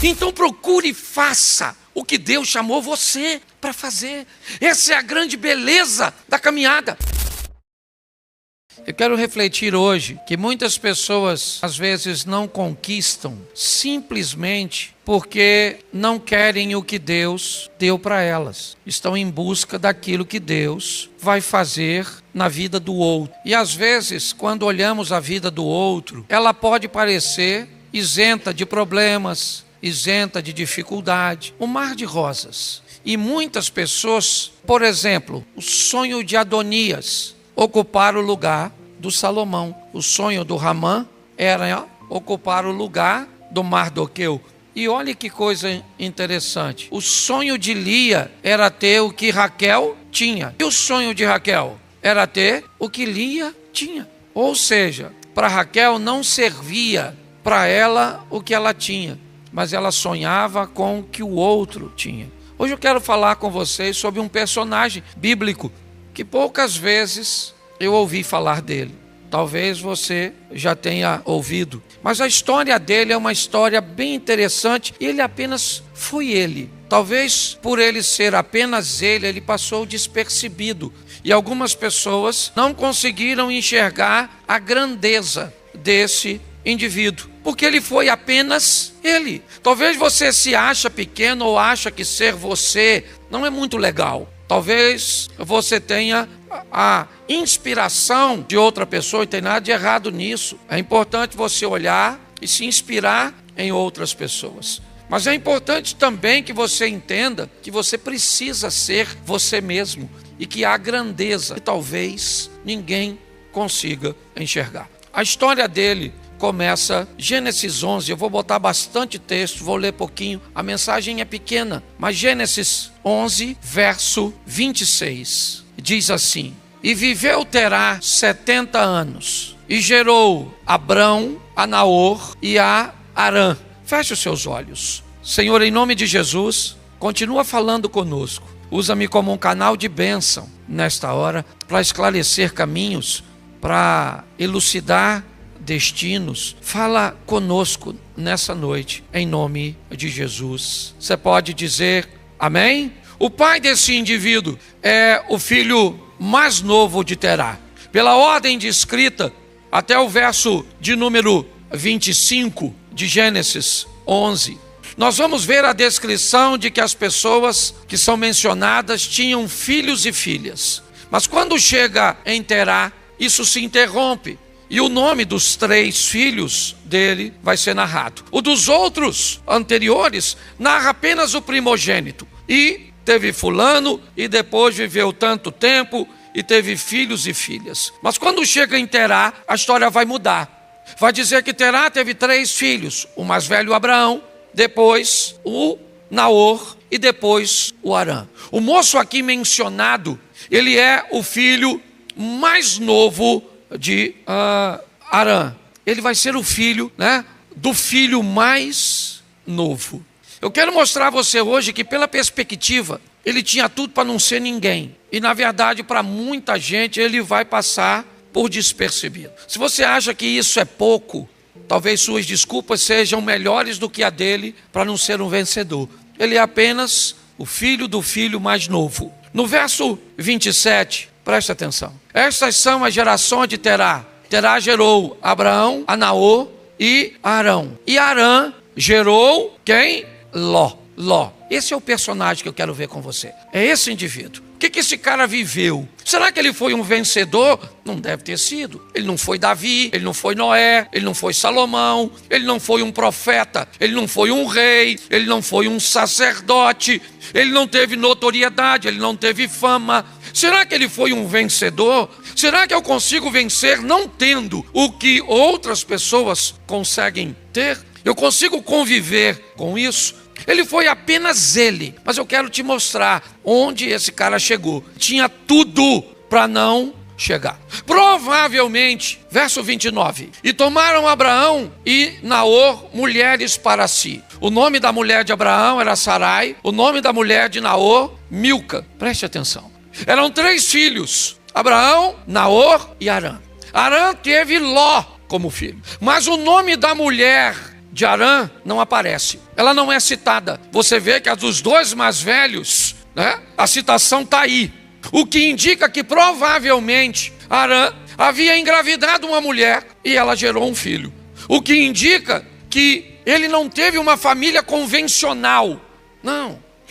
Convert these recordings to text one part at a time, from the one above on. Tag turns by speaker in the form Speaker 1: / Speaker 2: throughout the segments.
Speaker 1: Então procure e faça o que Deus chamou você para fazer. Essa é a grande beleza da caminhada. Eu quero refletir hoje que muitas pessoas às vezes não conquistam simplesmente porque não querem o que Deus deu para elas. Estão em busca daquilo que Deus vai fazer na vida do outro. E às vezes, quando olhamos a vida do outro, ela pode parecer isenta de problemas, isenta de dificuldade, um mar de rosas. E muitas pessoas, por exemplo, o sonho de Adonias, ocupar o lugar do Salomão. O sonho do Ramã era ocupar o lugar do Mardoqueu. E olha que coisa interessante. O sonho de Lia era ter o que Raquel tinha. E o sonho de Raquel era ter o que Lia tinha. Ou seja, para Raquel não servia para ela o que ela tinha, mas ela sonhava com o que o outro tinha. Hoje eu quero falar com vocês sobre um personagem bíblico que poucas vezes eu ouvi falar dele. Talvez você já tenha ouvido. Mas a história dele é uma história bem interessante. E ele apenas foi ele. Talvez por ele ser apenas ele passou despercebido. E algumas pessoas não conseguiram enxergar a grandeza desse indivíduo, porque ele foi apenas ele. Talvez você se acha pequeno ou acha que ser você não é muito legal. Talvez você tenha a inspiração de outra pessoa e tem nada de errado nisso. É importante você olhar e se inspirar em outras pessoas. Mas é importante também que você entenda que você precisa ser você mesmo e que há grandeza que talvez ninguém consiga enxergar. A história dele começa Gênesis 11, eu vou botar bastante texto, vou ler pouquinho, a mensagem é pequena, mas Gênesis 11, verso 26, diz assim: E viveu Terá 70 anos, e gerou Abrão, a Naor e a Arã. Feche os seus olhos. Senhor, em nome de Jesus, continua falando conosco, usa-me como um canal de bênção nesta hora, para esclarecer caminhos, para elucidar destinos. Fala conosco nessa noite, em nome de Jesus. Você pode dizer amém? O pai desse indivíduo é o filho mais novo de Terá. Pela ordem de escrita, até o verso de número 25 de Gênesis 11, nós vamos ver a descrição de que as pessoas que são mencionadas tinham filhos e filhas. Mas quando chega em Terá, isso se interrompe. E o nome dos 3 filhos dele vai ser narrado. O dos outros anteriores narra apenas o primogênito. E teve fulano, e depois viveu tanto tempo, e teve filhos e filhas. Mas quando chega em Terá, a história vai mudar. Vai dizer que Terá teve 3 filhos. O mais velho Abraão, depois o Naor e depois o Arã. O moço aqui mencionado, ele é o filho mais novo de Arã. Ele vai ser o filho, do filho mais novo. Eu quero mostrar a você hoje que pela perspectiva, ele tinha tudo para não ser ninguém. E na verdade, para muita gente, ele vai passar por despercebido. Se você acha que isso é pouco, talvez suas desculpas sejam melhores do que a dele para não ser um vencedor. Ele é apenas o filho do filho mais novo. No verso 27, preste atenção. Estas são as gerações de Terá. Terá gerou Abraão, a Naor e Arão. E Arã gerou quem? Ló. Esse é o personagem que eu quero ver com você. É esse indivíduo. O que esse cara viveu? Será que ele foi um vencedor? Não deve ter sido. Ele não foi Davi, ele não foi Noé, ele não foi Salomão, ele não foi um profeta, ele não foi um rei, ele não foi um sacerdote, ele não teve notoriedade, ele não teve fama. Será que ele foi um vencedor? Será que eu consigo vencer não tendo o que outras pessoas conseguem ter? Eu consigo conviver com isso? Ele foi apenas ele, mas eu quero te mostrar onde esse cara chegou. Tinha tudo para não chegar. Provavelmente, verso 29, e tomaram Abraão e Naor mulheres para si. O nome da mulher de Abraão era Sarai, o nome da mulher de Naor, Milca. Preste atenção. Eram 3 filhos, Abraão, Naor e Arã. Arã teve Ló como filho, mas o nome da mulher de Arã não aparece. Ela não é citada. Você vê que a dos dois mais velhos, né? A citação está aí. O que indica que provavelmente Arã havia engravidado uma mulher e ela gerou um filho. O que indica que ele não teve uma família convencional.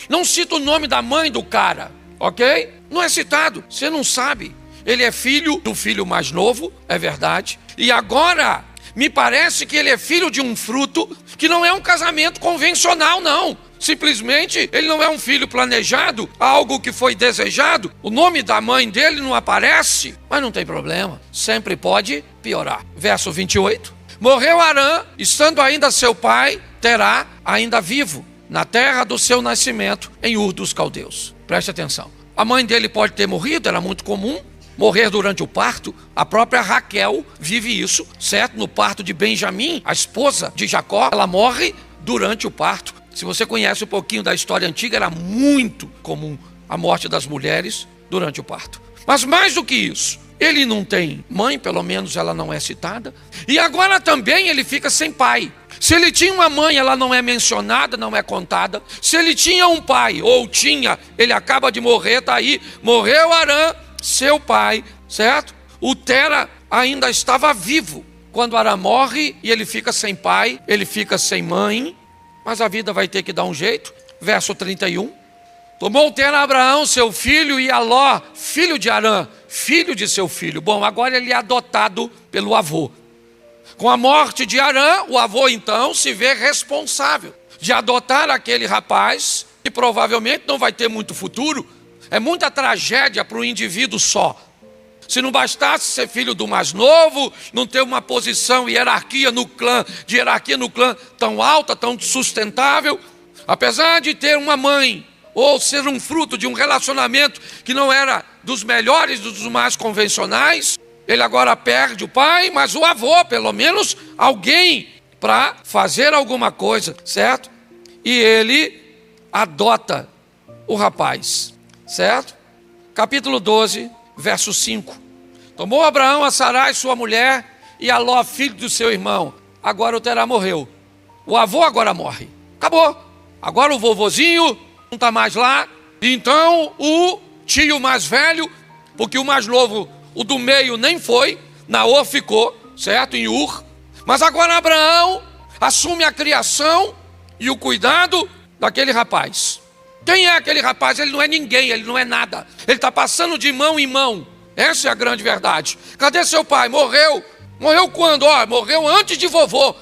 Speaker 1: Não cita o nome da mãe do cara, ok? Não é citado, você não sabe. Ele é filho do filho mais novo, é verdade. E agora, me parece que ele é filho de um fruto que não é um casamento convencional, não. Simplesmente, ele não é um filho planejado, algo que foi desejado. O nome da mãe dele não aparece, mas não tem problema. Sempre pode piorar. Verso 28. Morreu Arã, estando ainda seu pai, Terá, ainda vivo, na terra do seu nascimento, em Ur dos Caldeus. Preste atenção. A mãe dele pode ter morrido, era muito comum. Morrer durante o parto, a própria Raquel vive isso, certo? No parto de Benjamim, a esposa de Jacó, ela morre durante o parto. Se você conhece um pouquinho da história antiga, era muito comum a morte das mulheres durante o parto. Mas mais do que isso, ele não tem mãe, pelo menos ela não é citada. E agora também ele fica sem pai. Se ele tinha uma mãe, ela não é mencionada, não é contada. Se ele tinha um pai, ou tinha, ele acaba de morrer, está aí. Morreu Arã, seu pai, certo? O Tera ainda estava vivo quando Arã morre e ele fica sem pai, ele fica sem mãe. Mas a vida vai ter que dar um jeito. Verso 31. Tomou Tera Abraão, seu filho, e Aló, filho de Arã, filho de seu filho. Bom, agora ele é adotado pelo avô. Com a morte de Arã, o avô então se vê responsável de adotar aquele rapaz, que provavelmente não vai ter muito futuro. É muita tragédia para o indivíduo só. Se não bastasse ser filho do mais novo, não ter uma posição de hierarquia no clã tão alta, tão sustentável, apesar de ter uma mãe, ou ser um fruto de um relacionamento que não era dos melhores, dos mais convencionais, ele agora perde o pai, mas o avô, pelo menos alguém para fazer alguma coisa, certo? E ele adota o rapaz, certo? Capítulo 12, verso 5. Tomou Abraão a Sarai, sua mulher, e a Ló, filho do seu irmão. Agora o Terá morreu. O avô agora morre. Acabou. Agora o vovozinho não está mais lá. Então o tio mais velho, porque o mais novo, o do meio nem foi, Naor ficou, certo? Em Ur. Mas agora Abraão assume a criação e o cuidado daquele rapaz. Quem é aquele rapaz? Ele não é ninguém, ele não é nada. Ele está passando de mão em mão. Essa é a grande verdade. Cadê seu pai? Morreu. Morreu quando? Morreu antes de vovô.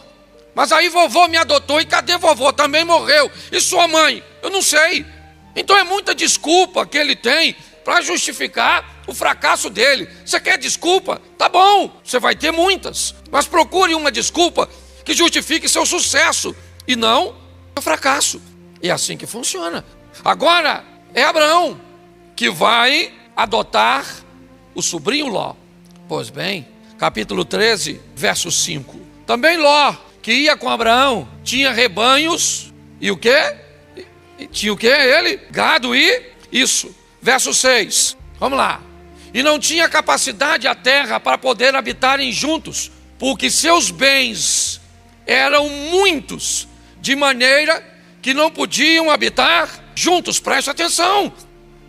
Speaker 1: Mas aí vovô me adotou. E cadê vovô? Também morreu. E sua mãe? Eu não sei. Então é muita desculpa que ele tem para justificar o fracasso dele. Você quer desculpa? Tá bom, você vai ter muitas. Mas procure uma desculpa que justifique seu sucesso e não seu fracasso. E é assim que funciona. Agora é Abraão que vai adotar o sobrinho Ló. Pois bem, capítulo 13, verso 5. Também Ló, que ia com Abraão, tinha rebanhos e o quê? Tinha o quê? Ele? Gado e isso. Verso 6. Vamos lá. E não tinha capacidade a terra para poder habitarem juntos, porque seus bens eram muitos, de maneira que não podiam habitar juntos. Preste atenção.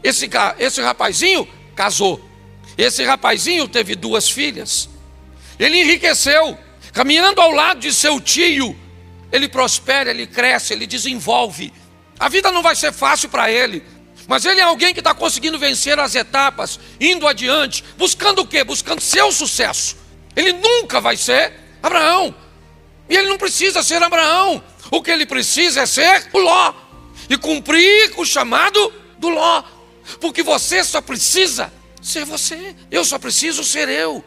Speaker 1: Esse rapazinho casou. Esse rapazinho teve 2 filhas. Ele enriqueceu, caminhando ao lado de seu tio. Ele prospera, ele cresce, ele desenvolve. A vida não vai ser fácil para ele, mas ele é alguém que está conseguindo vencer as etapas, indo adiante, buscando o quê? Buscando seu sucesso. Ele nunca vai ser Abraão. E ele não precisa ser Abraão. O que ele precisa é ser o Ló e cumprir o chamado do Ló. Porque você só precisa ser você. Eu só preciso ser eu.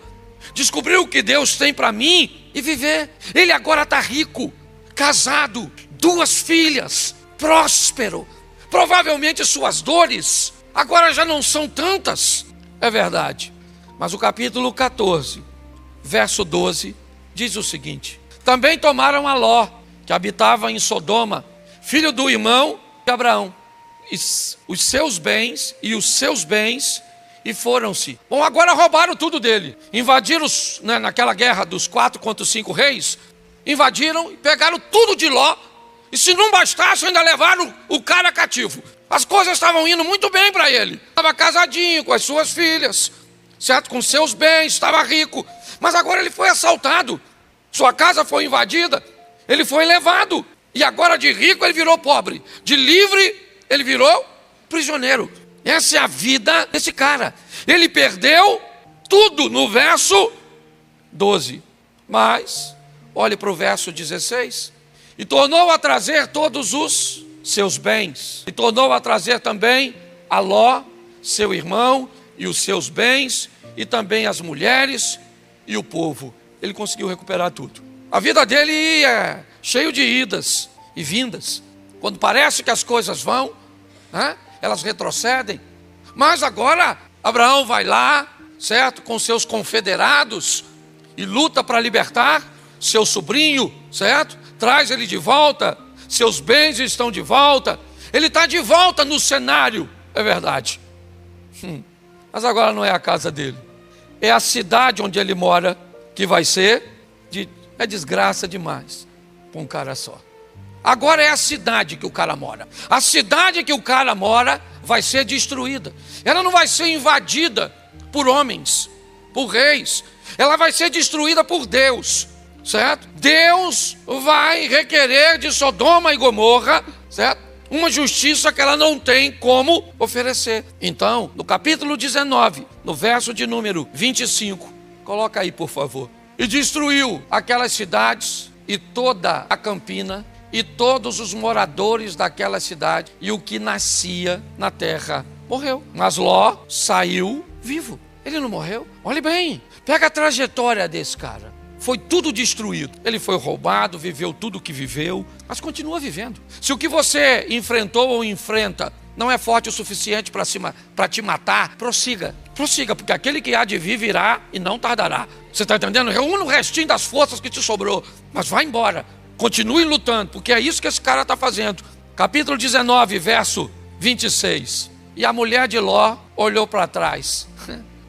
Speaker 1: Descobrir o que Deus tem para mim e viver. Ele agora está rico, casado, 2 filhas, próspero. Provavelmente suas dores agora já não são tantas. É verdade. Mas o capítulo 14, verso 12, diz o seguinte: também tomaram a Ló, que habitava em Sodoma, filho do irmão de Abraão, os seus bens e foram-se. Bom, agora roubaram tudo dele. Invadiram, naquela guerra dos 4 contra os 5 reis, invadiram e pegaram tudo de Ló. E se não bastasse, ainda levaram o cara cativo. As coisas estavam indo muito bem para ele. Estava casadinho com as suas filhas, certo? Com seus bens, estava rico. Mas agora ele foi assaltado. Sua casa foi invadida. Ele foi levado. E agora de rico ele virou pobre. De livre ele virou prisioneiro. Essa é a vida desse cara. Ele perdeu tudo no verso 12. Mas, olhe para o verso 16. E tornou a trazer todos os seus bens. E tornou a trazer também a Ló, seu irmão, e os seus bens, e também as mulheres e o povo. Ele conseguiu recuperar tudo. A vida dele ia cheio de idas e vindas. Quando parece que as coisas vão, elas retrocedem. Mas agora Abraão vai lá, certo? Com seus confederados e luta para libertar seu sobrinho, certo? Traz ele de volta, seus bens estão de volta. Ele está de volta no cenário, é verdade. Mas agora não é a casa dele. É a cidade onde ele mora que vai ser é desgraça demais para um cara só. Agora é a cidade que o cara mora. A cidade que o cara mora vai ser destruída. Ela não vai ser invadida por homens, por reis. Ela vai ser destruída por Deus, certo? Deus vai requerer de Sodoma e Gomorra, certo? Uma justiça que ela não tem como oferecer. Então, no capítulo 19, no verso de número 25, coloca aí, por favor. E destruiu aquelas cidades e toda a campina e todos os moradores daquela cidade, e o que nascia na terra morreu. Mas Ló saiu vivo. Ele não morreu. Olhe bem, pega a trajetória desse cara. Foi tudo destruído. Ele foi roubado, viveu tudo o que viveu, mas continua vivendo. Se o que você enfrentou ou enfrenta não é forte o suficiente para te matar, prossiga. Prossiga, porque aquele que há de vir virá e não tardará. Você está entendendo? Reúna o restinho das forças que te sobrou, mas vai embora. Continue lutando, porque é isso que esse cara está fazendo. Capítulo 19, verso 26. E a mulher de Ló olhou para trás.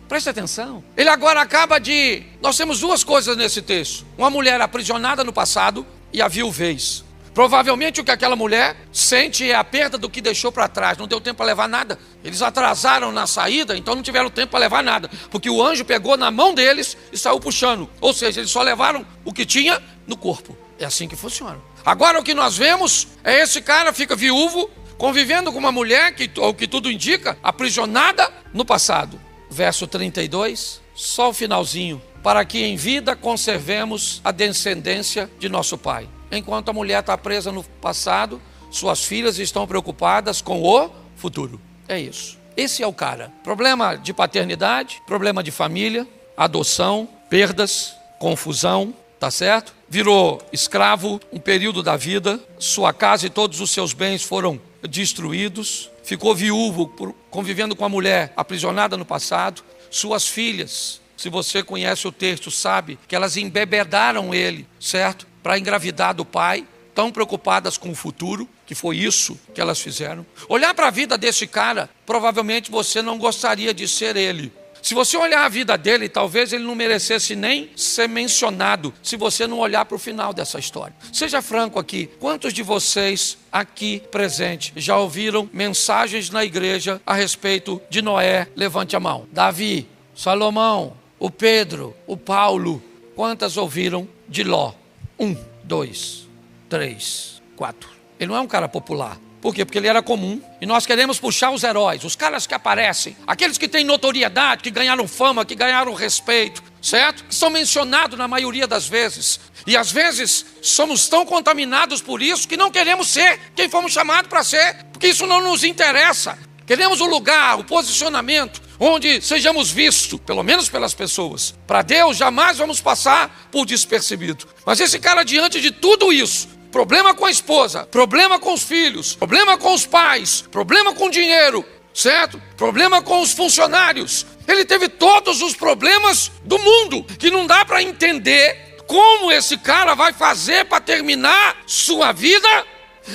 Speaker 1: Preste atenção. Ele agora acaba de... Nós temos duas coisas nesse texto. Uma mulher aprisionada no passado e a viuvez. Provavelmente o que aquela mulher sente é a perda do que deixou para trás. Não deu tempo para levar nada. Eles atrasaram na saída, então não tiveram tempo para levar nada. Porque o anjo pegou na mão deles e saiu puxando. Ou seja, eles só levaram o que tinha no corpo. É assim que funciona. Agora o que nós vemos é esse cara fica viúvo, convivendo com uma mulher, ao que tudo indica, aprisionada no passado. Verso 32, só o finalzinho. Para que em vida conservemos a descendência de nosso pai. Enquanto a mulher está presa no passado, suas filhas estão preocupadas com o futuro. É isso. Esse é o cara. Problema de paternidade, problema de família, adoção, perdas, confusão, tá certo? Virou escravo um período da vida, sua casa e todos os seus bens foram destruídos, ficou viúvo convivendo com a mulher aprisionada no passado, suas filhas, se você conhece o texto, sabe que elas embebedaram ele, certo? Para engravidar do pai, tão preocupadas com o futuro, que foi isso que elas fizeram. Olhar para a vida desse cara, provavelmente você não gostaria de ser ele. Se você olhar a vida dele, talvez ele não merecesse nem ser mencionado, se você não olhar para o final dessa história. Seja franco aqui, quantos de vocês aqui presentes já ouviram mensagens na igreja a respeito de Noé? Levante a mão. Davi, Salomão, o Pedro, o Paulo. Quantas ouviram de Ló? 1, 2, 3, 4. Ele não é um cara popular. Por quê? Porque ele era comum. E nós queremos puxar os heróis, os caras que aparecem, aqueles que têm notoriedade, que ganharam fama, que ganharam respeito, certo? Que são mencionados na maioria das vezes. E às vezes somos tão contaminados por isso que não queremos ser quem fomos chamados para ser, porque isso não nos interessa. Queremos o lugar, o posicionamento, onde sejamos vistos, pelo menos pelas pessoas. Para Deus jamais vamos passar por despercebido. Mas esse cara, diante de tudo isso, problema com a esposa, problema com os filhos, problema com os pais, problema com o dinheiro, certo? Problema com os funcionários. Ele teve todos os problemas do mundo, que não dá para entender como esse cara vai fazer para terminar sua vida.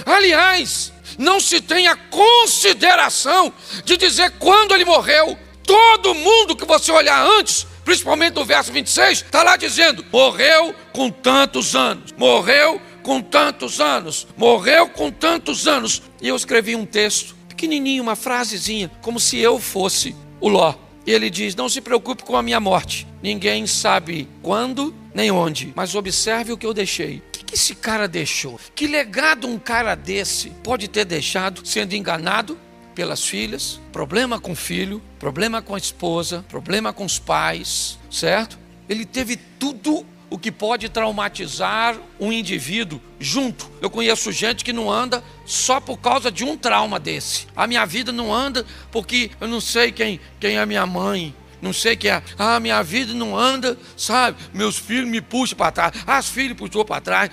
Speaker 1: Aliás, não se tem a consideração de dizer quando ele morreu. Todo mundo que você olhar antes principalmente no verso 26, está lá dizendo, morreu com tantos anos, morreu com tantos anos, morreu com tantos anos. E eu escrevi um texto, pequenininho, uma frasezinha, como se eu fosse o Ló. E ele diz, não se preocupe com a minha morte. Ninguém sabe quando nem onde, mas observe o que eu deixei. O que esse cara deixou? Que legado um cara desse pode ter deixado sendo enganado pelas filhas, problema com o filho, problema com a esposa, problema com os pais, certo? Ele teve tudo o que pode traumatizar um indivíduo junto. Eu conheço gente que não anda só por causa de um trauma desse. A minha vida não anda porque eu não sei quem é minha mãe, não sei quem é. A minha vida não anda, sabe? Meus filhos me puxam para trás, as filhas puxou para trás,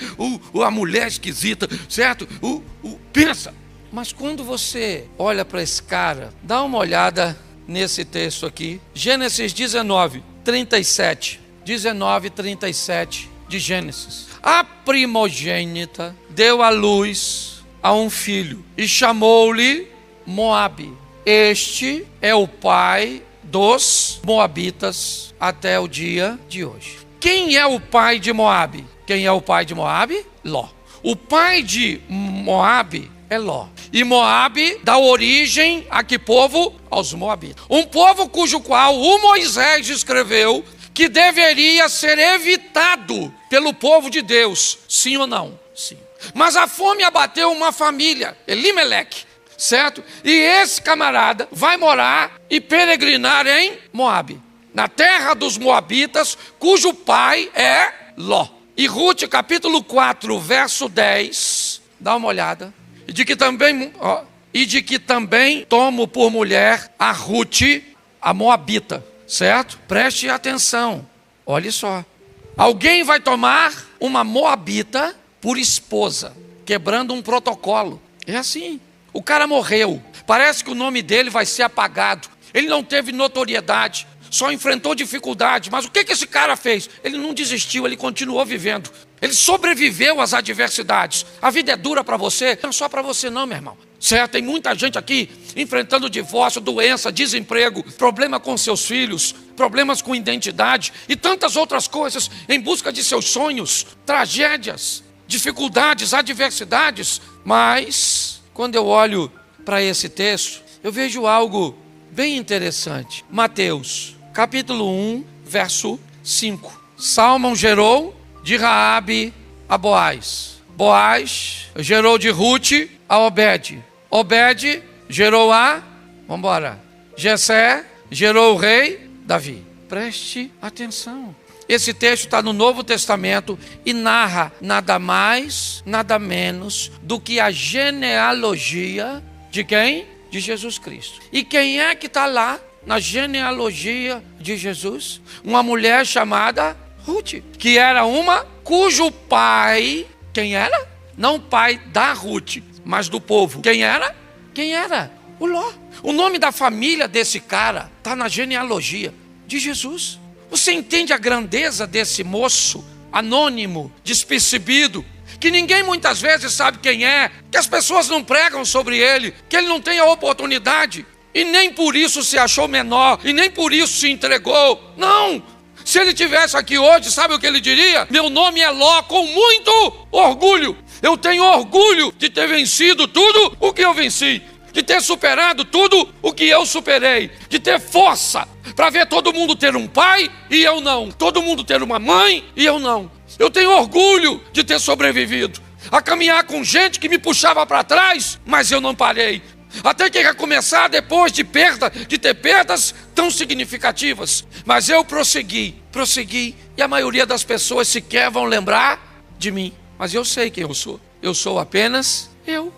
Speaker 1: a mulher esquisita, certo? Pensa. Mas quando você olha para esse cara, dá uma olhada nesse texto aqui, Gênesis 19:37. 19:37 de Gênesis. A primogênita deu à luz a um filho e chamou-lhe Moabe. Este é o pai dos moabitas até o dia de hoje. Quem é o pai de Moabe? Quem é o pai de Moabe? Ló. O pai de Moabe é Ló. E Moabe dá origem a que povo? Aos moabitas. Um povo cujo qual o Moisés escreveu que deveria ser evitado pelo povo de Deus, sim ou não? Sim. Mas a fome abateu uma família, Elimeleque, certo? E esse camarada vai morar e peregrinar em Moabe, na terra dos moabitas, cujo pai é Ló. E Rute, capítulo 4, verso 10, dá uma olhada, e de que também tomo por mulher a Rute, a moabita. Certo? Preste atenção. Olha só. Alguém vai tomar uma moabita por esposa, quebrando um protocolo. É assim. O cara morreu. Parece que o nome dele vai ser apagado. Ele não teve notoriedade, só enfrentou dificuldade. Mas o que esse cara fez? Ele não desistiu, ele continuou vivendo. Ele sobreviveu às adversidades. A vida é dura para você, não é só para você não, meu irmão. Certo? Tem muita gente aqui enfrentando divórcio, doença, desemprego, problema com seus filhos, problemas com identidade e tantas outras coisas em busca de seus sonhos, tragédias, dificuldades, adversidades. Mas, quando eu olho para esse texto, eu vejo algo bem interessante. Mateus, capítulo 1, verso 5. Salmão gerou de Raabe a Boaz. Boaz gerou de Rute a Obed. Obed gerou Jessé gerou o rei Davi. Preste atenção. Esse texto está no Novo Testamento e narra nada mais, nada menos do que a genealogia de quem? De Jesus Cristo. E quem é que está lá na genealogia de Jesus? Uma mulher chamada Rute, que era uma cujo pai, quem era? Não pai da Rute, mas do povo. Quem era? Quem era? O Ló. O nome da família desse cara está na genealogia de Jesus. Você entende a grandeza desse moço anônimo, despercebido, que ninguém muitas vezes sabe quem é, que as pessoas não pregam sobre ele, que ele não tem a oportunidade, e nem por isso se achou menor, e nem por isso se entregou. Não! Se ele estivesse aqui hoje, sabe o que ele diria? Meu nome é Ló, com muito orgulho. Eu tenho orgulho de ter vencido tudo o que eu venci, de ter superado tudo o que eu superei, de ter força para ver todo mundo ter um pai e eu não, todo mundo ter uma mãe e eu não. Eu tenho orgulho de ter sobrevivido, a caminhar com gente que me puxava para trás, mas eu não parei. Até que recomeçar depois de ter perdas tão significativas. Mas eu prossegui, e a maioria das pessoas sequer vão lembrar de mim. Mas eu sei quem eu sou. Eu sou apenas eu.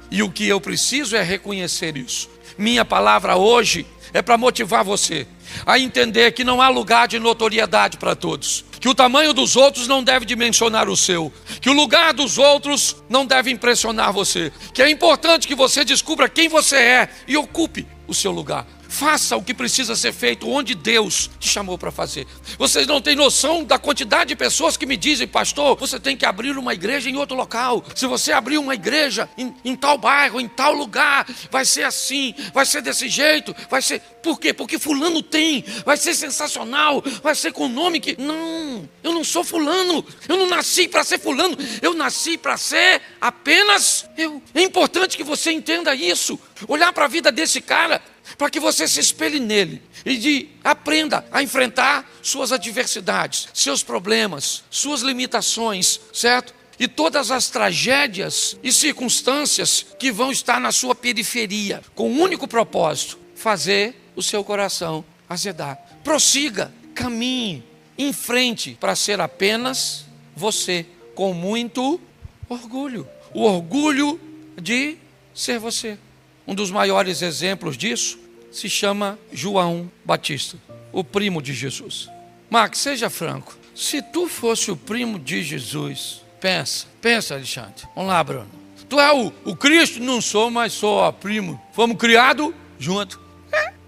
Speaker 1: E o que eu preciso é reconhecer isso. Minha palavra hoje é para motivar você a entender que não há lugar de notoriedade para todos, que o tamanho dos outros não deve dimensionar o seu, que o lugar dos outros não deve impressionar você, que é importante que você descubra quem você é e ocupe o seu lugar. Faça o que precisa ser feito onde Deus te chamou para fazer. Vocês não têm noção da quantidade de pessoas que me dizem: pastor, você tem que abrir uma igreja em outro local. Se você abrir uma igreja em tal bairro, em tal lugar, vai ser assim, vai ser desse jeito, vai ser... Por quê? Porque fulano tem, vai ser sensacional, vai ser com o nome que... Não, eu não sou fulano, eu não nasci para ser fulano, eu nasci para ser apenas eu. É importante que você entenda isso. Olhar para a vida desse cara, para que você se espelhe nele e aprenda a enfrentar suas adversidades, seus problemas, suas limitações, certo? E todas as tragédias e circunstâncias que vão estar na sua periferia, com um único propósito: fazer o seu coração azedar. Prossiga, caminhe em frente para ser apenas você, com muito orgulho. O orgulho de ser você. Um dos maiores exemplos disso se chama João Batista, o primo de Jesus. Max, seja franco. Se tu fosse o primo de Jesus, pensa, Alexandre. Vamos lá, Bruno. Tu é o Cristo? Não sou, mas sou primo. Fomos criados junto.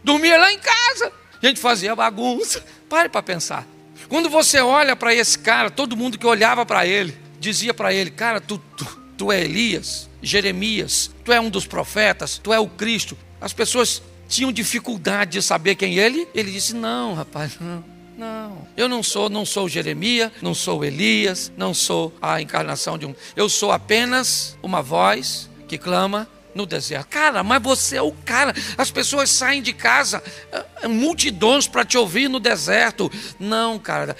Speaker 1: Dormia lá em casa. A gente fazia bagunça. Pare para pensar. Quando você olha para esse cara, todo mundo que olhava para ele, dizia para ele: cara, tu é Elias, Jeremias, tu é um dos profetas, tu é o Cristo. As pessoas tinham dificuldade de saber quem ele. Ele disse: não, rapaz, não. Eu não sou Jeremias, não sou Elias, não sou a encarnação de um... Eu sou apenas uma voz que clama no deserto. Cara, mas você é o cara. As pessoas saem de casa, multidões para te ouvir no deserto. Não, cara,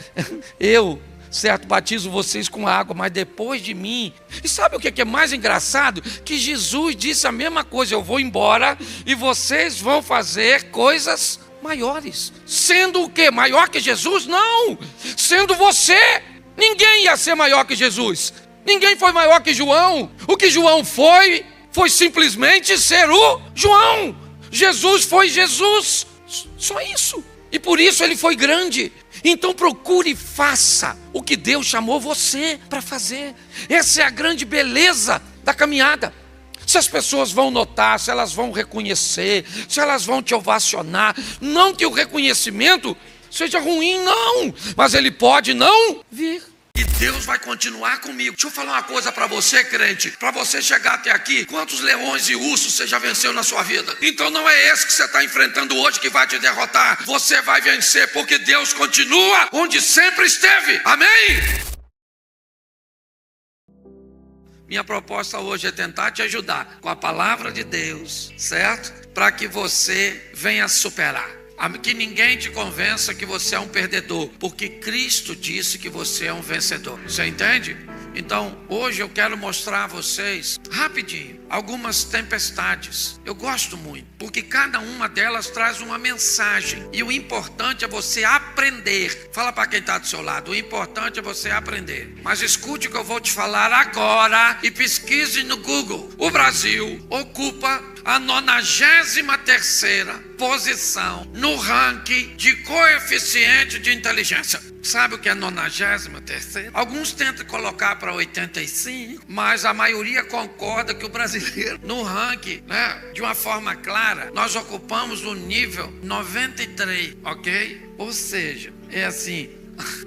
Speaker 1: certo, batizo vocês com água, mas depois de mim... E sabe o que é mais engraçado? Que Jesus disse a mesma coisa: eu vou embora e vocês vão fazer coisas maiores. Sendo o quê? Maior que Jesus? Não! Sendo você. Ninguém ia ser maior que Jesus. Ninguém foi maior que João. O que João foi simplesmente ser o João. Jesus foi Jesus. Só isso. E por isso ele foi grande. Então procure e faça o que Deus chamou você para fazer. Essa é a grande beleza da caminhada. Se as pessoas vão notar, se elas vão reconhecer, se elas vão te ovacionar, não que o reconhecimento seja ruim, não, mas ele pode não vir. E Deus vai continuar comigo. Deixa eu falar uma coisa para você, crente. Para você chegar até aqui, quantos leões e ursos você já venceu na sua vida? Então não é esse que você está enfrentando hoje que vai te derrotar. Você vai vencer porque Deus continua onde sempre esteve. Amém? Minha proposta hoje é tentar te ajudar com a palavra de Deus, certo? Para que você venha superar. Que ninguém te convença que você é um perdedor, porque Cristo disse que você é um vencedor. Você entende? Então, hoje eu quero mostrar a vocês, rapidinho, algumas tempestades. Eu gosto muito, porque cada uma delas traz uma mensagem. E o importante é você aprender. Fala para quem está do seu lado: o importante é você aprender. Mas escute o que eu vou te falar agora e pesquise no Google. O Brasil ocupa a 93ª posição no ranking de coeficiente de inteligência. Sabe o que é 93ª? Alguns tentam colocar para 85, mas a maioria concorda que o brasileiro, no ranking, de uma forma clara, nós ocupamos o nível 93, ok? Ou seja, é assim,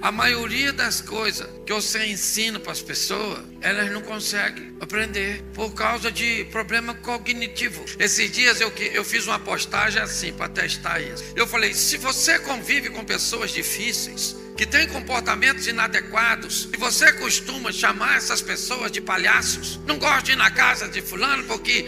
Speaker 1: a maioria das coisas que você ensina para as pessoas, elas não conseguem aprender por causa de problema cognitivo. Esses dias eu fiz uma postagem assim para testar isso. Eu falei: se você convive com pessoas difíceis, que têm comportamentos inadequados, e você costuma chamar essas pessoas de palhaços, não gosta de ir na casa de fulano porque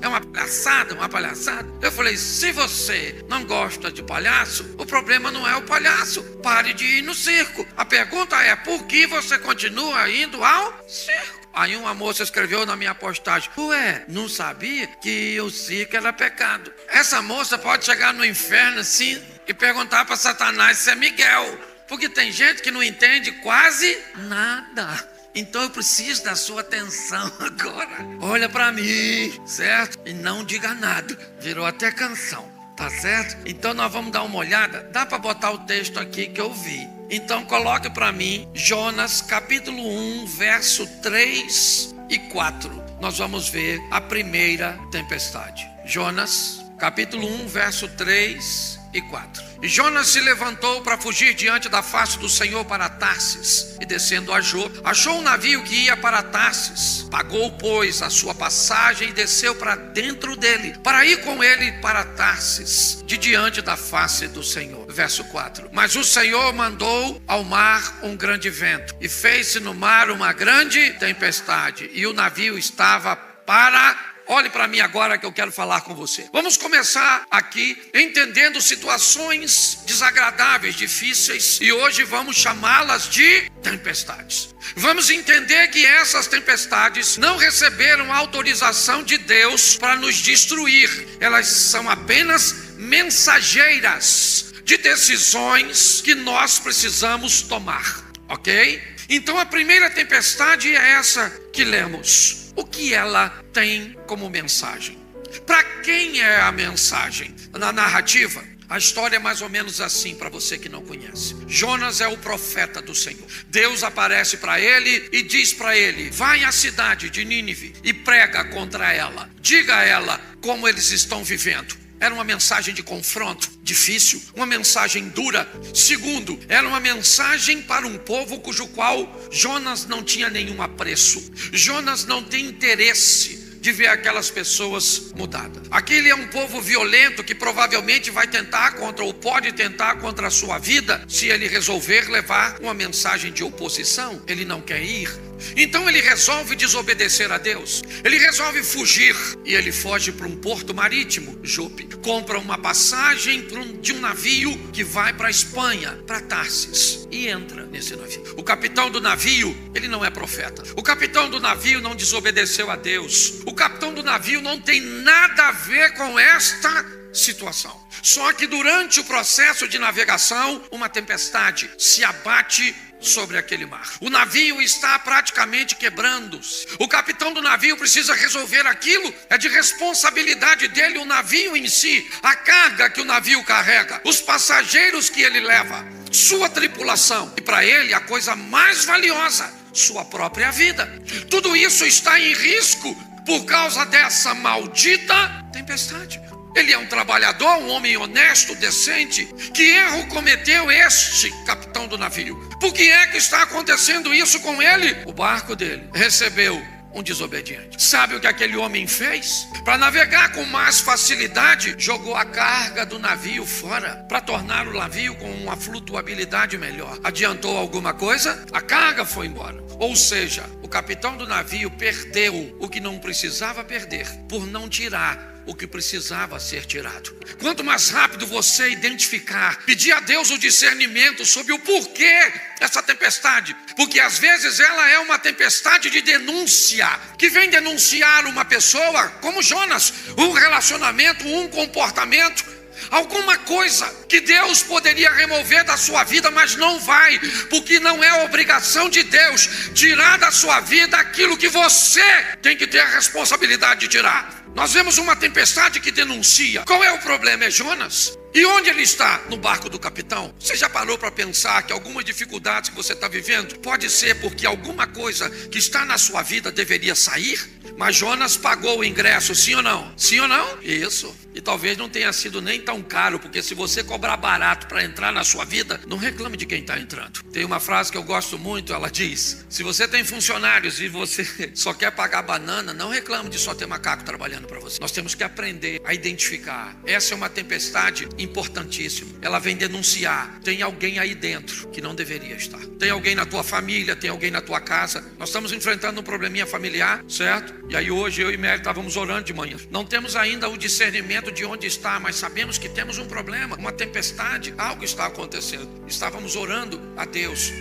Speaker 1: é uma palhaçada. Eu falei: se você não gosta de palhaço, o problema não é o palhaço. Pare de ir no circo. A pergunta é: por que você continua indo ao circo? Aí uma moça escreveu na minha postagem: ué, não sabia que o circo era pecado. Essa moça pode chegar no inferno assim e perguntar para Satanás se é Miguel, porque tem gente que não entende quase nada. Então eu preciso da sua atenção agora. Olha para mim, certo? E não diga nada. Virou até canção, tá certo? Então nós vamos dar uma olhada. Dá para botar o texto aqui que eu vi. Então coloque para mim Jonas capítulo 1, verso 3 e 4. Nós vamos ver a primeira tempestade. Jonas capítulo 1, verso 3 e 4. E Jonas se levantou para fugir diante da face do Senhor para Tarsis, e descendo a Jope, achou um navio que ia para Tarsis. Pagou, pois, a sua passagem e desceu para dentro dele, para ir com ele para Tarsis, de diante da face do Senhor. Verso 4. Mas o Senhor mandou ao mar um grande vento, e fez-se no mar uma grande tempestade, e o navio estava para... Olhe para mim agora que eu quero falar com você. Vamos começar aqui entendendo situações desagradáveis, difíceis, e hoje vamos chamá-las de tempestades. Vamos entender que essas tempestades não receberam autorização de Deus para nos destruir. Elas são apenas mensageiras de decisões que nós precisamos tomar, ok? Então a primeira tempestade é essa que lemos. O que ela tem como mensagem? Para quem é a mensagem? Na narrativa, a história é mais ou menos assim para você que não conhece. Jonas é o profeta do Senhor. Deus aparece para ele e diz para ele: vai à cidade de Nínive e prega contra ela. Diga a ela como eles estão vivendo. Era uma mensagem de confronto, difícil, uma mensagem dura. Segundo, era uma mensagem para um povo cujo qual Jonas não tinha nenhum apreço. Jonas não tem interesse de ver aquelas pessoas mudadas. Aquele é um povo violento que provavelmente vai tentar contra, ou pode tentar contra a sua vida, se ele resolver levar uma mensagem de oposição. Ele não quer ir. Então ele resolve desobedecer a Deus. Ele resolve fugir. E ele foge para um porto marítimo, Jope. Compra uma passagem de um navio que vai para a Espanha, para Tarsis. E entra nesse navio. O capitão do navio, ele não é profeta. O capitão do navio não desobedeceu a Deus. O capitão do navio não tem nada a ver com esta situação. Só que durante o processo de navegação, uma tempestade se abate sobre aquele mar. O navio está praticamente quebrando-se. O capitão do navio precisa resolver aquilo. É de responsabilidade dele o navio em si, a carga que o navio carrega, os passageiros que ele leva, sua tripulação. E para ele a coisa mais valiosa, sua própria vida. Tudo isso está em risco por causa dessa maldita tempestade. Ele é um trabalhador, um homem honesto, decente. Que erro cometeu este capitão do navio? Por que é que está acontecendo isso com ele? O barco dele recebeu um desobediente. Sabe o que aquele homem fez? Para navegar com mais facilidade, jogou a carga do navio fora, para tornar o navio com uma flutuabilidade melhor. Adiantou alguma coisa? A carga foi embora. Ou seja, o capitão do navio perdeu o que não precisava perder, por não tirar o que precisava ser tirado. Quanto mais rápido você identificar, pedir a Deus o discernimento sobre o porquê essa tempestade, porque às vezes ela é uma tempestade de denúncia, que vem denunciar uma pessoa, como Jonas, um relacionamento, um comportamento, alguma coisa que Deus poderia remover da sua vida, mas não vai, porque não é obrigação de Deus tirar da sua vida aquilo que você tem que ter a responsabilidade de tirar. Nós vemos uma tempestade que denuncia. Qual é o problema? É Jonas. E onde ele está? No barco do capitão. Você já parou para pensar que algumas dificuldades que você está vivendo pode ser porque alguma coisa que está na sua vida deveria sair? Mas Jonas pagou o ingresso, sim ou não? Sim ou não? Isso. E talvez não tenha sido nem tão caro, porque se você cobrar barato para entrar na sua vida, não reclame de quem está entrando. Tem uma frase que eu gosto muito, ela diz: se você tem funcionários e você só quer pagar banana, não reclame de só ter macaco trabalhando para você. Nós temos que aprender a identificar. Essa é uma tempestade importantíssima. Ela vem denunciar. Tem alguém aí dentro que não deveria estar. Tem alguém na tua família, tem alguém na tua casa. Nós estamos enfrentando um probleminha familiar, certo? E aí hoje eu e Mary estávamos orando de manhã. Não temos ainda o discernimento de onde está, mas sabemos que temos um problema, uma tempestade, algo está acontecendo. Estávamos orando a Deus,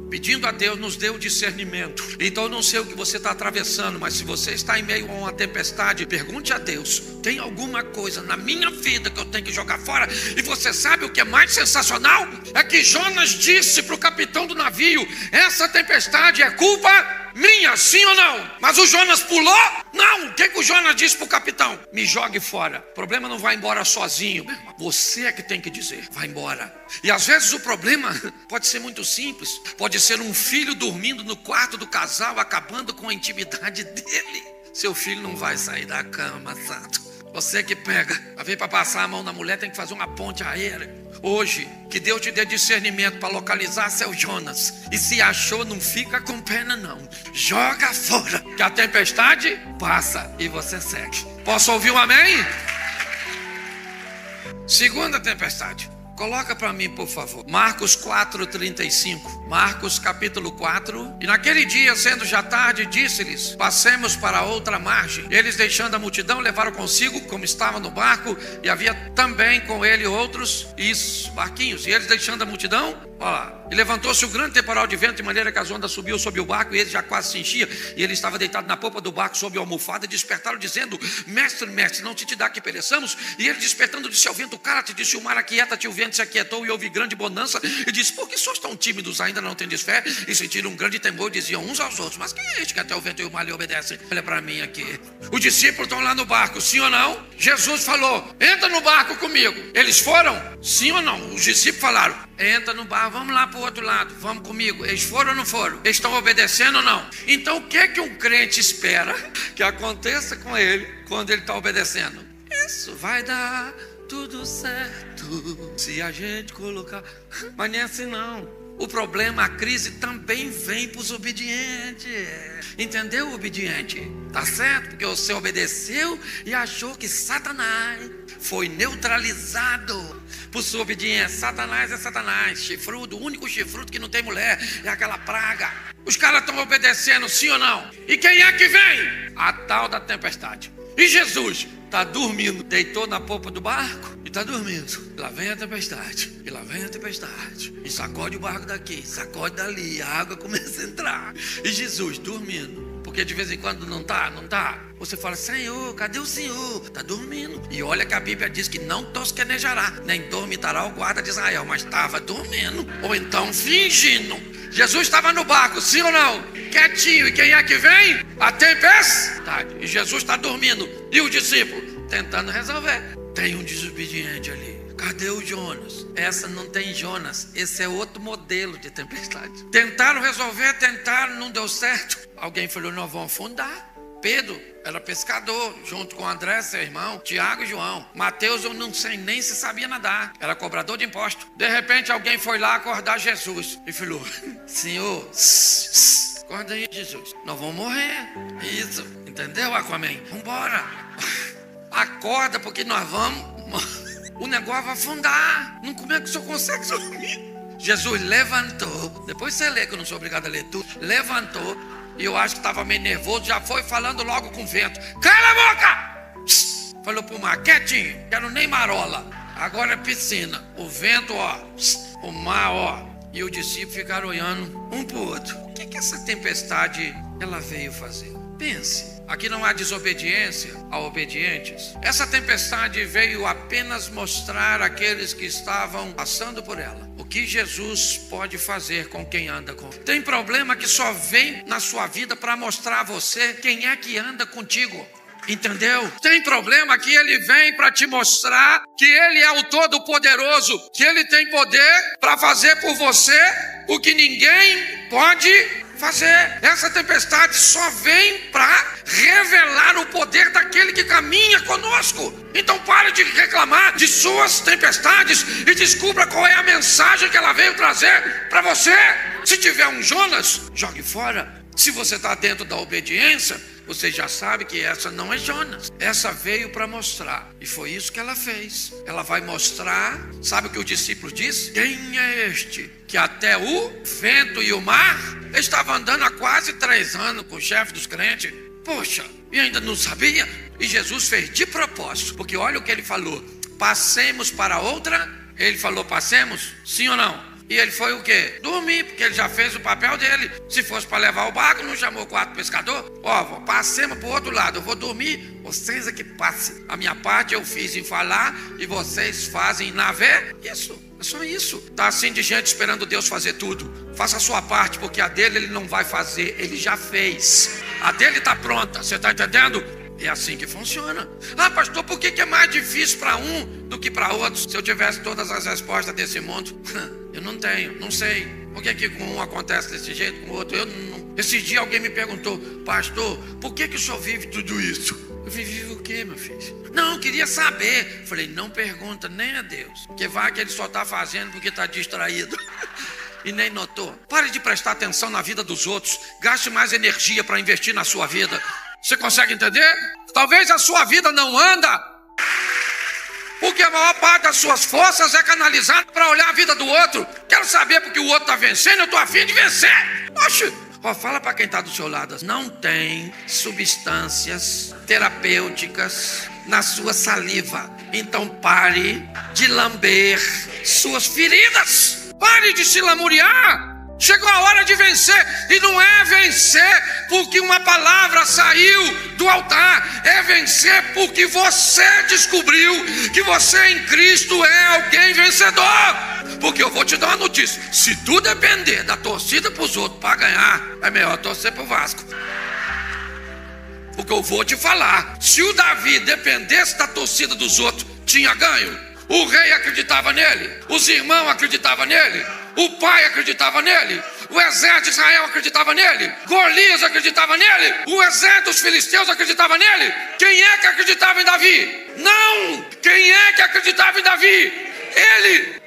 Speaker 1: pedindo a Deus nos dê o discernimento. Então eu não sei o que você está atravessando, mas se você está em meio a uma tempestade, pergunte a Deus: tem alguma coisa na minha vida que eu tenho que jogar fora? E você sabe o que é mais sensacional? É que Jonas disse para o capitão do navio: essa tempestade é culpa minha, sim ou não? Mas o Jonas pulou? Não. O que o Jonas disse para o capitão? Me jogue fora. O problema não vai embora sozinho. Você é que tem que dizer: vai embora. E às vezes o problema pode ser muito simples. Pode ser um filho dormindo no quarto do casal, acabando com a intimidade dele. Seu filho não vai sair da cama, santo. Você que pega, a vez para passar a mão na mulher, tem que fazer uma ponte aérea. Hoje, que Deus te dê discernimento para localizar seu Jonas. E se achou, não fica com pena não. Joga fora, que a tempestade passa e você segue. Posso ouvir um amém? Segunda tempestade. Coloca para mim, por favor. Marcos 4:35. Marcos capítulo 4. E naquele dia, sendo já tarde, disse-lhes: passemos para outra margem. Eles, deixando a multidão, levaram consigo, como estava no barco, e havia também com ele outros barquinhos. E eles, deixando a multidão, olha lá, e levantou-se um grande temporal de vento, de maneira que as ondas subiam sobre o barco, e ele já quase se enchia. E ele estava deitado na popa do barco, sob a almofada, e despertaram, dizendo: mestre, mestre, não te dá que pereçamos? E ele, despertando, disse ao vento: cala-te. Disse o mar: aquieta-te. O vento se aquietou, e houve grande bonança. E disse: por que sois tão tímidos, ainda não tendes fé? E sentiram um grande temor, diziam uns aos outros: mas quem é este que até o vento e o mar lhe obedecem? Olha para mim aqui. Os discípulos estão lá no barco, sim ou não? Jesus falou: entra no barco comigo. Eles foram? Sim ou não? Os discípulos falaram: entra no barco, vamos lá para o outro lado, vamos comigo. Eles foram ou não foram? Eles estão obedecendo ou não? Então o que é que um crente espera que aconteça com ele quando ele está obedecendo? Isso vai dar tudo certo se a gente colocar. Mas não é assim não. O problema, a crise também vem para os obedientes. Entendeu, obediente? Tá certo? Porque você obedeceu e achou que Satanás foi neutralizado por sua obediência. Satanás é Satanás, chifrudo, o único chifrudo que não tem mulher, é aquela praga. Os caras estão obedecendo, sim ou não? E quem é que vem? A tal da tempestade. E Jesus está dormindo, deitou na popa do barco e está dormindo. E lá vem a tempestade, e lá vem a tempestade, e sacode o barco daqui, sacode dali, a água começa a entrar. E Jesus dormindo, porque de vez em quando não tá. Você fala: Senhor, cadê o Senhor? Está dormindo. E olha que a Bíblia diz que não tosquenejará, nem dormitará o guarda de Israel, mas estava dormindo, ou então fingindo. Jesus estava no barco, sim ou não? Quietinho. E quem é que vem? A tempestade. E Jesus está dormindo. E o discípulo tentando resolver. Tem um desobediente ali. Cadê o Jonas? Essa não tem Jonas. Esse é outro modelo de tempestade. Tentaram resolver, não deu certo. Alguém falou: nós vamos afundar. Pedro era pescador, junto com André, seu irmão, Tiago e João. Mateus, eu não sei nem se sabia nadar, era cobrador de imposto. De repente alguém foi lá acordar Jesus e falou: Senhor, acorda aí, Jesus, nós vamos morrer. Isso, entendeu, Aquaman? Vambora. Acorda, porque nós vamos. O negócio vai afundar. Como é que o senhor consegue dormir? Jesus levantou. Depois você lê, que eu não sou obrigado a ler tudo. Levantou. E eu acho que estava meio nervoso, já foi falando logo com o vento: cala a boca! Falou pro mar: quietinho, quero nem marola. Agora é piscina. O vento, ó, o mar, ó. E os discípulos ficaram olhando um pro outro. O que essa tempestade ela veio fazer? Pense. Aqui não há desobediência a obedientes. Essa tempestade veio apenas mostrar àqueles que estavam passando por ela o que Jesus pode fazer com quem anda com. Tem problema que só vem na sua vida para mostrar a você quem é que anda contigo. Entendeu? Tem problema que ele vem para te mostrar que ele é o Todo-Poderoso, que ele tem poder para fazer por você o que ninguém pode fazer. Essa tempestade só vem para revelar o poder daquele que caminha conosco. Então pare de reclamar de suas tempestades e descubra qual é a mensagem que ela veio trazer para você. Se tiver um Jonas, jogue fora. Se você está dentro da obediência, você já sabe que essa não é Jonas. Essa veio para mostrar. E foi isso que ela fez. Ela vai mostrar. Sabe o que o discípulo disse? Quem é este que até o vento e o mar estava andando há quase 3 anos com o chefe dos crentes? Poxa, e ainda não sabia? E Jesus fez de propósito. Porque olha o que ele falou: passemos para outra. Ele falou: passemos? Sim ou não? E ele foi o quê? Dormir, porque ele já fez o papel dele. Se fosse para levar o barco, não chamou 4 pescadores? Ó, passemos para o outro lado, eu vou dormir, vocês é que passem. A minha parte eu fiz em falar e vocês fazem na ver. Isso, é só isso. Tá assim de gente esperando Deus fazer tudo. Faça a sua parte, porque a dele ele não vai fazer, ele já fez. A dele está pronta, você está entendendo? É assim que funciona. Ah, pastor, por que é mais difícil para um do que para outros? Se eu tivesse todas as respostas desse mundo, eu não tenho, não sei. Por que com um acontece desse jeito, com o outro? Esses dias alguém me perguntou: pastor, por que o senhor vive tudo isso? Eu falei: vive o quê, meu filho? Não, eu queria saber. Eu falei: não pergunta nem a Deus, porque vai que ele só está fazendo porque está distraído e nem notou. Pare de prestar atenção na vida dos outros. Gaste mais energia para investir na sua vida. Você consegue entender? Talvez a sua vida não anda porque a maior parte das suas forças é canalizada para olhar a vida do outro. Quero saber porque o outro está vencendo, eu estou afim de vencer. Oxe, fala para quem está do seu lado: não tem substâncias terapêuticas na sua saliva. Então pare de lamber suas feridas. Pare de se lamuriar. Chegou a hora de vencer. E não é vencer porque uma palavra saiu do altar. É vencer porque você descobriu que você em Cristo é alguém vencedor. Porque eu vou te dar uma notícia: se tu depender da torcida para os outros para ganhar, é melhor torcer para o Vasco. Porque eu vou te falar: se o Davi dependesse da torcida dos outros, tinha ganho. O rei acreditava nele, os irmãos acreditavam nele, o pai acreditava nele, o exército de Israel acreditava nele, Golias acreditava nele, o exército dos filisteus acreditava nele. Quem é que acreditava em Davi? Não! Quem é que acreditava em Davi?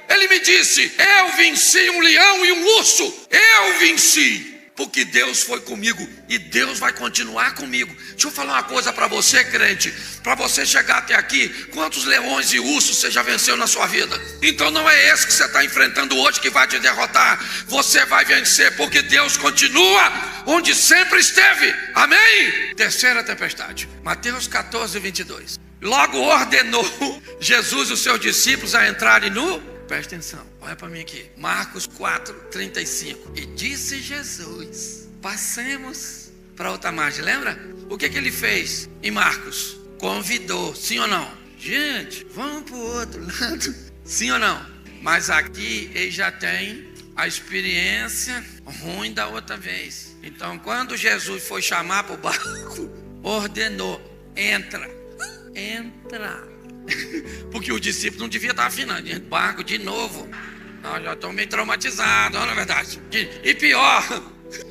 Speaker 1: Ele me disse: eu venci um leão e um urso. Eu venci porque Deus foi comigo e Deus vai continuar comigo. Deixa eu falar uma coisa para você, crente. Para você chegar até aqui, quantos leões e ursos você já venceu na sua vida? Então não é esse que você está enfrentando hoje que vai te derrotar. Você vai vencer porque Deus continua onde sempre esteve. Amém? Terceira tempestade, Mateus 14, 22. Logo ordenou Jesus os seus discípulos a entrarem no... Presta atenção, olha para mim aqui. Marcos 4, 35. E disse Jesus: passemos para outra margem. Lembra? O que ele fez em Marcos? Convidou, sim ou não? Gente, vamos para o outro lado. Sim ou não? Mas aqui ele já tem a experiência ruim da outra vez. Então quando Jesus foi chamar para o barco, ordenou: entra. Porque o discípulo não devia estar afinando. Barco de novo. Não, já estou meio traumatizado, não é verdade? E pior,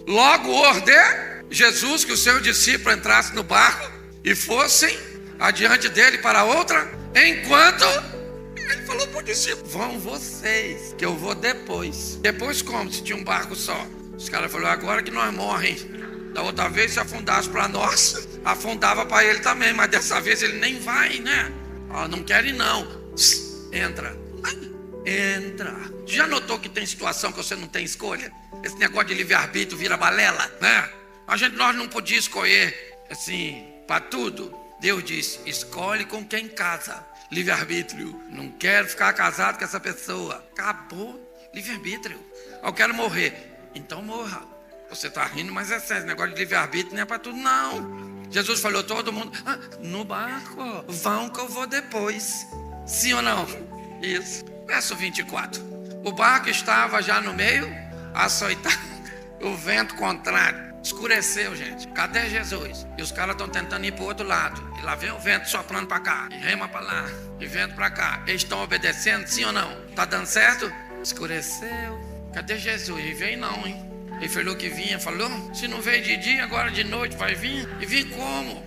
Speaker 1: logo ordenou Jesus que o seu discípulo entrasse no barco e fossem adiante dele para outra, enquanto ele falou para o discípulo: vão vocês, que eu vou depois. Depois como? Se tinha um barco só. Os caras falaram: agora que nós morremos. Da outra vez, se afundasse para nós, afundava para ele também. Mas dessa vez ele nem vai, né? Não quer ir não. Entra. Já notou que tem situação que você não tem escolha? Esse negócio de livre-arbítrio vira balela, né? Nós não podíamos escolher assim para tudo. Deus disse: escolhe com quem casa. Livre-arbítrio. Não quero ficar casado com essa pessoa. Acabou. Livre-arbítrio. Eu quero morrer. Então morra. Você está rindo, mas é sério. Esse negócio de livre-arbítrio não é para tudo não. Jesus falou: todo mundo no barco, vão que eu vou depois. Sim ou não? Isso. Verso 24. O barco estava já no meio, açoitado, o vento contrário. Escureceu, gente. Cadê Jesus? E os caras estão tentando ir para o outro lado. E lá vem o vento soprando para cá, e rema para lá, e vento para cá. Eles estão obedecendo, sim ou não? Está dando certo? Escureceu. Cadê Jesus? E vem não, hein? Ele falou que vinha, falou: se não veio de dia, agora de noite vai vir. E vir como?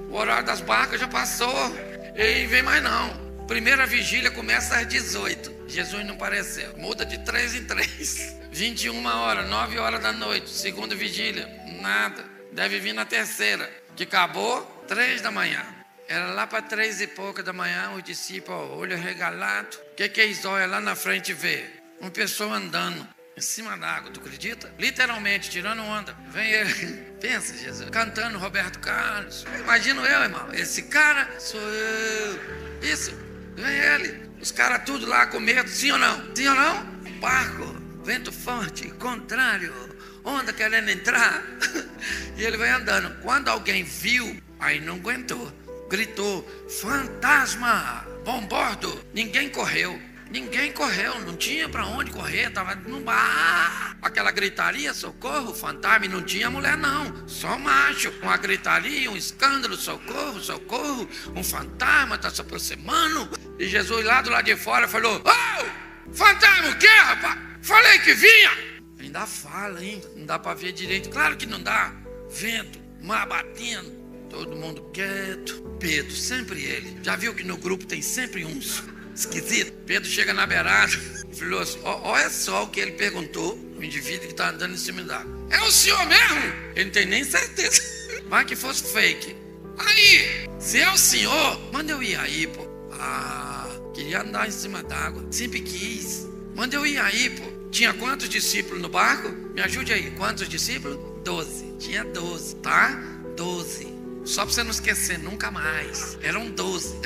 Speaker 1: O horário das barcas já passou. E vem mais não. Primeira vigília começa às 18. Jesus não apareceu. Muda de 3 em 3. 21 horas, 9 horas da noite. Segunda vigília, nada. Deve vir na terceira, que acabou 3 da manhã. Era lá para 3 e pouca da manhã, os discípulos, olho regalado. O que eles olham lá na frente e vê? Uma pessoa andando em cima da água, tu acredita? Literalmente, tirando onda. Vem ele, pensa, Jesus, cantando Roberto Carlos. Imagino eu, irmão, esse cara sou eu. Isso, vem ele. Os caras tudo lá com medo, sim ou não? Sim ou não? Barco, vento forte, contrário, onda querendo entrar. E ele vai andando. Quando alguém viu, aí não aguentou. Gritou: fantasma, bombordo. Ninguém correu, não tinha para onde correr, estava no bar. Aquela gritaria, socorro, fantasma, e não tinha mulher não, só macho. Uma gritaria, um escândalo, socorro, socorro, um fantasma está se aproximando. E Jesus lá do lado de fora falou: oh, fantasma o quê, rapaz? Falei que vinha. E ainda fala, hein? Não dá para ver direito. Claro que não dá. Vento, mar batendo, todo mundo quieto. Pedro, sempre ele. Já viu que no grupo tem sempre uns esquisitos? Pedro chega na beirada e falou assim: olha só o que ele perguntou, o indivíduo que está andando em cima d'água. É o senhor mesmo? Ele não tem nem certeza. Vai que fosse fake. Aí, se é o senhor, manda eu ir aí, pô. Queria andar em cima d'água. Sempre quis. Manda eu ir aí, pô. Tinha quantos discípulos no barco? Me ajude aí. Quantos discípulos? 12. Tinha 12, tá? 12. Só para você não esquecer, nunca mais. Eram 12.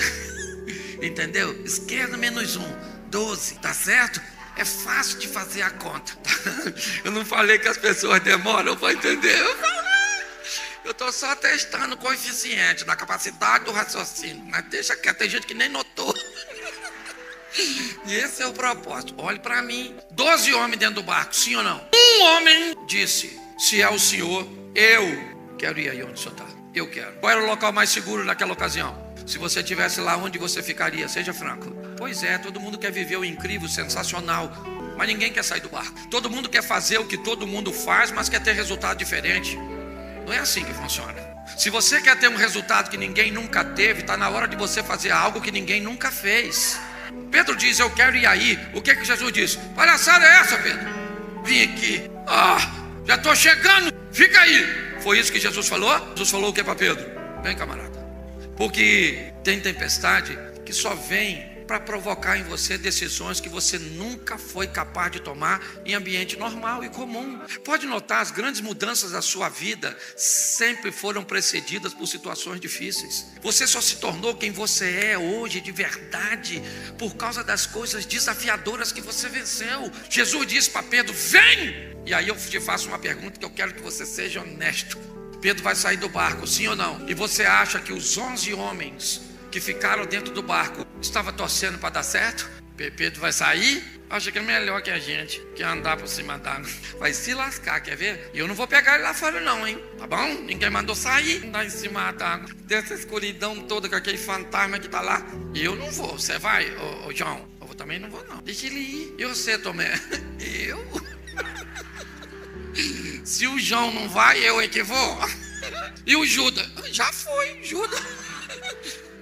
Speaker 1: Entendeu? Esquerda menos 1. 12, tá certo? É fácil de fazer a conta. Eu não falei que as pessoas demoram para entender. Eu estou só testando o coeficiente da capacidade do raciocínio. Mas deixa quieto, tem gente que nem notou. E esse é o propósito. Olhe para mim. 12 homens dentro do barco, sim ou não? Um homem disse: se é o senhor, eu quero ir aí onde o senhor está. Eu quero. Qual era o local mais seguro naquela ocasião? Se você estivesse lá, onde você ficaria? Seja franco. Pois é, todo mundo quer viver o incrível, sensacional, mas ninguém quer sair do barco. Todo mundo quer fazer o que todo mundo faz, mas quer ter resultado diferente. Não é assim que funciona. Se você quer ter um resultado que ninguém nunca teve, está na hora de você fazer algo que ninguém nunca fez. Pedro diz: eu quero ir aí. O que que Jesus disse? Palhaçada é essa, Pedro? Vim aqui. Já estou chegando. Fica aí. Foi isso que Jesus falou? Jesus falou o que para Pedro? Vem, camarada. Porque tem tempestade que só vem para provocar em você decisões que você nunca foi capaz de tomar em ambiente normal e comum. Pode notar, as grandes mudanças da sua vida sempre foram precedidas por situações difíceis. Você só se tornou quem você é hoje de verdade por causa das coisas desafiadoras que você venceu. Jesus disse para Pedro: vem! E aí eu te faço uma pergunta que eu quero que você seja honesto. Pedro vai sair do barco, sim ou não? E você acha que os 11 homens que ficaram dentro do barco estavam torcendo para dar certo? Pedro vai sair? Acha que é melhor que a gente, que andar por cima d'água. Vai se lascar, quer ver? E eu não vou pegar ele lá fora não, hein? Tá bom? Ninguém mandou sair, andar em cima d'água, dessa escuridão toda com aquele fantasma que tá lá. E eu não vou. Você vai, ô João? Eu também não vou não. Deixa ele ir. E você, Tomé? Eu? Se o João não vai, eu é que vou. E o Judas? Já foi, Judas.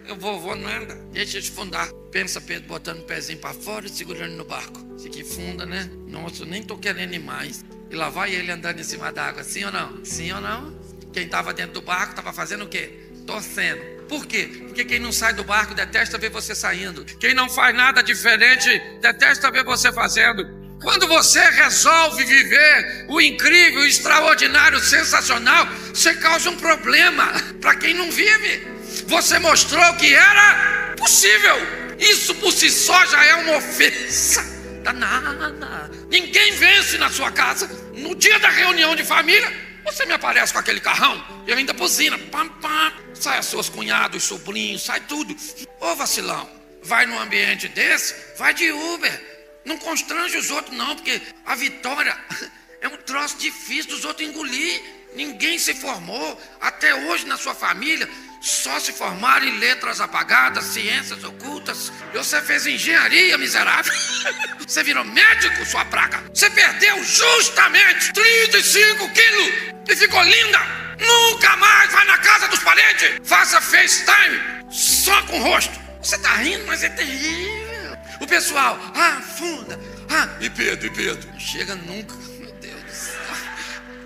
Speaker 1: Eu vou nada. Deixa eu te fundar. Pensa Pedro botando o pezinho para fora e segurando no barco. Isso aqui funda, né? Nossa, eu nem tô querendo ir mais. E lá vai ele andando em cima d'água. Sim ou não? Sim ou não? Quem estava dentro do barco estava fazendo o quê? Torcendo. Por quê? Porque quem não sai do barco detesta ver você saindo. Quem não faz nada diferente detesta ver você fazendo. Quando você resolve viver o incrível, o extraordinário, o sensacional, você causa um problema para quem não vive. Você mostrou que era possível. Isso por si só já é uma ofensa danada. Ninguém vence na sua casa. No dia da reunião de família, você me aparece com aquele carrão e ainda buzina. Pam, pam. Sai as suas cunhados, sobrinhos, sai tudo. Ô vacilão, vai num ambiente desse, vai de Uber. Não constrange os outros não, porque a vitória é um troço difícil dos outros engolir. Ninguém se formou até hoje na sua família. Só se formaram em letras apagadas, ciências ocultas. E você fez engenharia, miserável. Você virou médico, sua praga. Você perdeu justamente 35 quilos e ficou linda. Nunca mais vai na casa dos parentes. Faça FaceTime só com o rosto. Você tá rindo, mas é terrível. O pessoal, funda. E Pedro? Não chega nunca. Meu Deus do céu.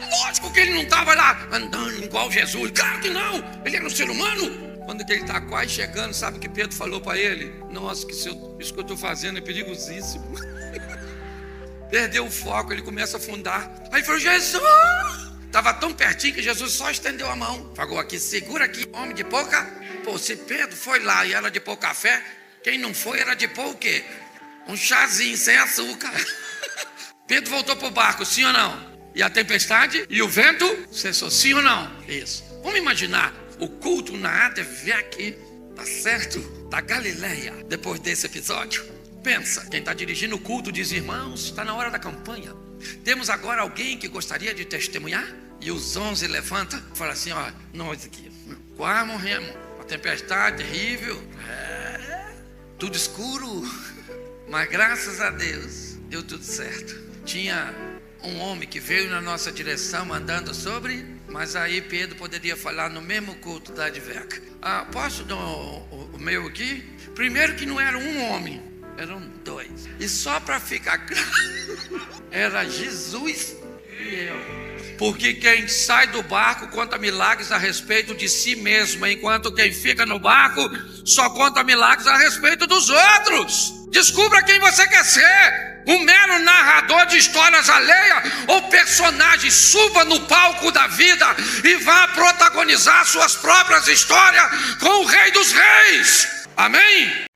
Speaker 1: Lógico que ele não estava lá andando igual Jesus. Claro que não. Ele era um ser humano. Quando ele está quase chegando, sabe o que Pedro falou para ele? Nossa, isso que eu estou fazendo é perigosíssimo. Perdeu o foco, ele começa a afundar. Aí falou: Jesus! Estava tão pertinho que Jesus só estendeu a mão. Falou aqui: segura aqui, homem de pouca. Pô, se Pedro foi lá e era de pôr café, quem não foi era de pôr o quê? Um chazinho sem açúcar. Pedro voltou para o barco, sim ou não? E a tempestade e o vento cessou, sim ou não? Isso. Vamos imaginar o culto na ATV aqui, tá certo? Da Galileia, depois desse episódio. Pensa, quem está dirigindo o culto diz: irmãos, está na hora da campanha. Temos agora alguém que gostaria de testemunhar? E os 11 levantam e falam assim: ó, nós aqui, quase morremos. Uma tempestade terrível. Tudo escuro. Mas graças a Deus, deu tudo certo. Tinha um homem que veio na nossa direção andando sobre, mas aí Pedro poderia falar no mesmo culto da Adveca. Posso dar o meu aqui? Primeiro que não era um homem, eram dois. E só para ficar claro, era Jesus e eu. Porque quem sai do barco conta milagres a respeito de si mesmo, enquanto quem fica no barco só conta milagres a respeito dos outros. Descubra quem você quer ser. Um mero narrador de histórias alheias ou personagem. Suba no palco da vida e vá protagonizar suas próprias histórias com o Rei dos Reis. Amém?